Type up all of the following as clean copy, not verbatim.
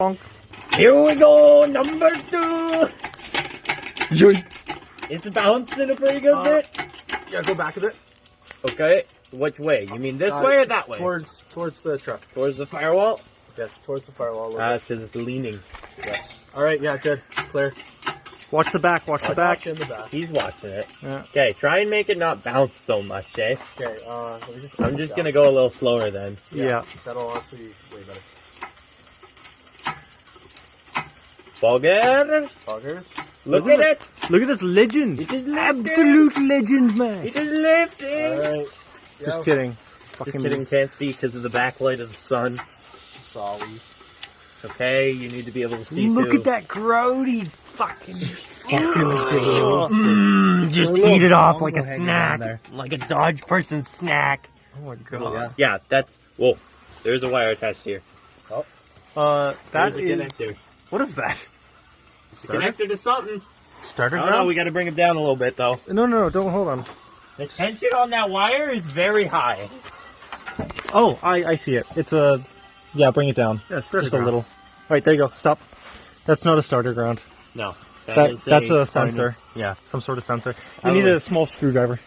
Bonk. Here we go, number 2. Yoink. It's bouncing a pretty good bit. Yeah, go back a bit. Okay, which way? You mean this way or that way? Towards the truck. Towards the firewall? Yes, towards the firewall. That's because it's leaning. Yes. All right. Yeah. Good. Clear. Watch the back, watch the back. In the back. He's watching it. Yeah. Okay, try and make it not bounce so much, eh? Okay. Let me just. I'm just gonna go a little slower then. Yeah. That'll honestly be way better. Boggers! Buggers. Look at it! Look at this legend. It is lifting! Absolute legend, man. It is lifting! All right. Just kidding. Just kidding, can't see because of the backlight of the sun. Sorry. It's okay, you need to be able to see Look too. at that grody. Fucking just Little eat it off like bongo a hanging snack. down there. Like a Dodge person snack. Oh my god. Yeah, that's... Whoa, there's a wire attached here. That There's a is... connector. What is that? It's connected to something. Starter I don't know, we gotta bring it down a little bit though. No, don't hold on. The tension on that wire is very high. Oh, I see it. It's a... Yeah, bring it down. Yeah, starter Just a ground. little. Alright, there you go. Stop. That's not a starter ground. No. That's a sensor. Yeah, some sort of sensor. You need a small screwdriver.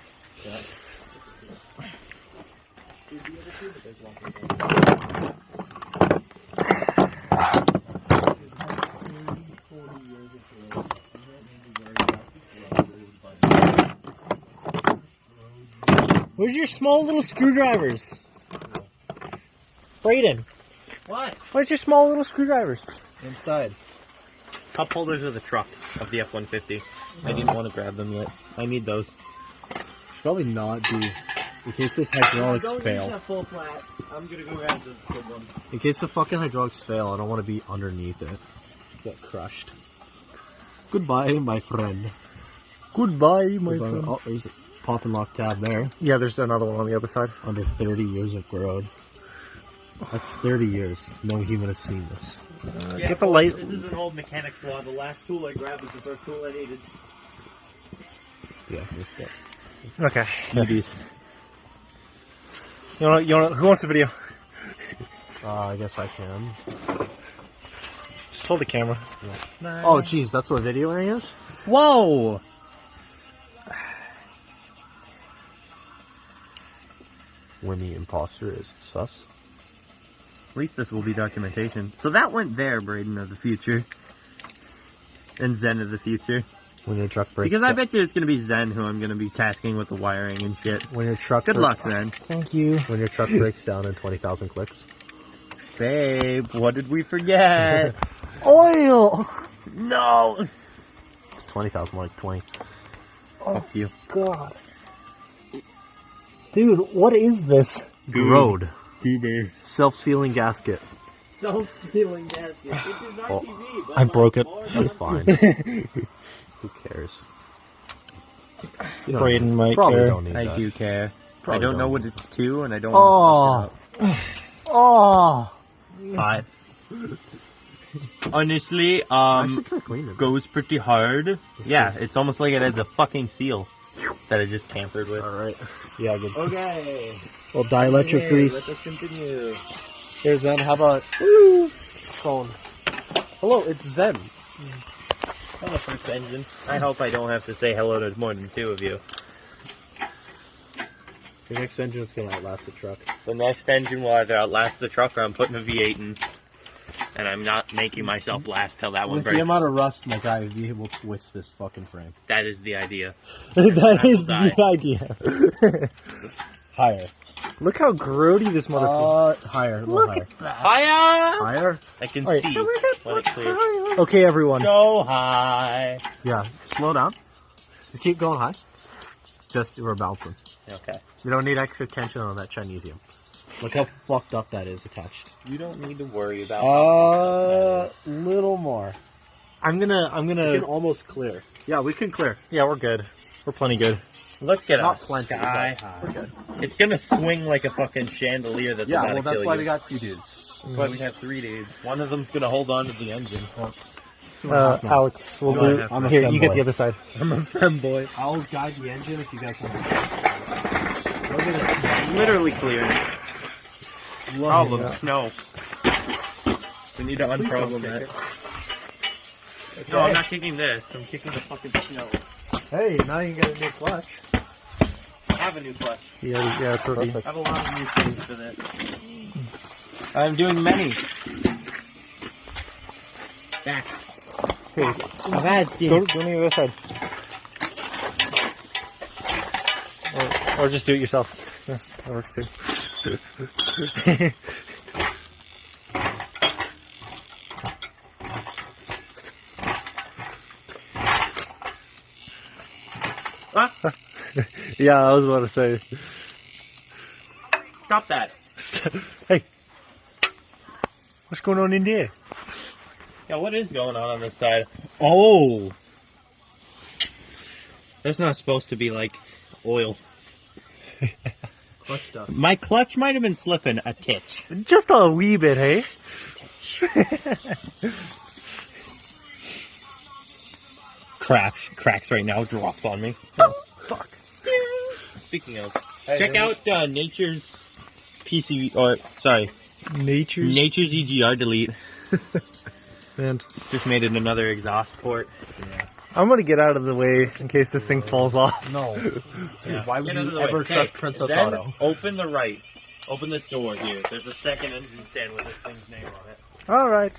Where's your small little screwdrivers? Brayden, What? where's your small little screwdrivers? Inside. Cup holders of the truck of the F-150. I didn't want to grab them yet. I need those. Should probably not be. In case this hydraulics fail. full flat. I'm gonna go grab the good one. In case the fucking hydraulics fail, I don't want to be underneath it. Get crushed. Goodbye, my friend. Goodbye, my Goodbye. friend. Oh, there's a pop and lock tab there. Yeah, there's another one on the other side. Under 30 years of road. That's 30 years. No human has seen this. Get the light. This is an old mechanics law. The last tool I grabbed was the first tool I needed. Yeah, this stuff. Okay. Newbies. You know, who wants the video? I guess I can. Just hold the camera. Oh, jeez, that's what videoing is? Whoa! Winnie Imposter is sus. At least this will be documentation. So that went there, Braden of the future. And Zen of the future. When your truck breaks Because I down. bet you it's going to be Zen who I'm going to be tasking with the wiring and shit. When your truck Good luck, Zen. Thank you. When your truck breaks down in 20,000 clicks. Babe, what did we forget? Oil! No! 20,000, like 20. Fuck you. God. Dude, what is this? Road. Goober. Self-sealing gasket. Self-sealing gasket. It is not Oh, TV, but I broke it. That's fine. Who cares? You don't Braden need- might probably care. don't need I that. do care. Probably I don't know don't. what it's to, and I don't Oh. Oh! want to honestly, I actually kind of clean it. goes pretty hard. Yeah, it's almost like it has a fucking seal that I just tampered with. Alright. Yeah, good. Okay. Well, dielectric grease. Let us continue. Here's Zen. How about phone? Hello, it's Zen. Hello, first engine. I hope I don't have to say hello to more than 2 of you. The next engine is gonna outlast the truck. The next engine will either outlast the truck or I'm putting a V8 in. And I'm not making myself last till that one With breaks. the amount of rust, my guy would be able to twist this fucking frame. That is the idea. That is die. the idea. Higher. Look how grody this motherfucker. Higher. A little higher. Higher! Higher? I can Alright. see when it clears. Okay, everyone. So high. Yeah. Slow down. Just keep going high. Just, we're bouncing. Okay. We don't need extra tension on that Chinesium. Look how fucked up that is attached. You don't need to worry about how Little more. I'm We can gonna. almost clear. Yeah, we can clear. Yeah, we're good. We're plenty good. Look at Not us. plenty, Sky but high. we're good. It's gonna swing like a fucking chandelier that's Yeah, about well, to that's kill why you. we got 2 dudes. That's why we have 3 dudes. One of them's gonna hold on to the engine. Alex, we'll No, I do. have I'm a Here, you get femboy. the other side. I'm a femboy. I'll guide the engine if you guys want to. Look at it. Literally clear. Problem, snow. We need to unprogram that. No, I'm not kicking this. I'm kicking the fucking snow. Hey, now you get a new clutch. I have a new clutch. Yeah, it's already. I have a lot of new things for this. I'm doing many. Back. Hey, I've had go to the other side. Or just do it yourself. Yeah, that works too. Ah, Yeah, I was about to say. stop that. Hey, what's going on in there? Yeah, what is going on this side? Oh! That's not supposed to be like oil. Clutch dust. My clutch might have been slipping a titch. Just a wee bit, hey? Cracks right now, drops on me. Oh, fuck. Speaking of, check out Nature's PCV, or sorry, Nature's. Nature's EGR delete. And Just made it another exhaust port. I'm gonna get out of the way in case this thing falls off. No. Dude, why would Get out of you the ever way. trust Okay, Princess then Auto? Open the right. Open this door here. There's a second engine stand with this thing's name on it. Alright.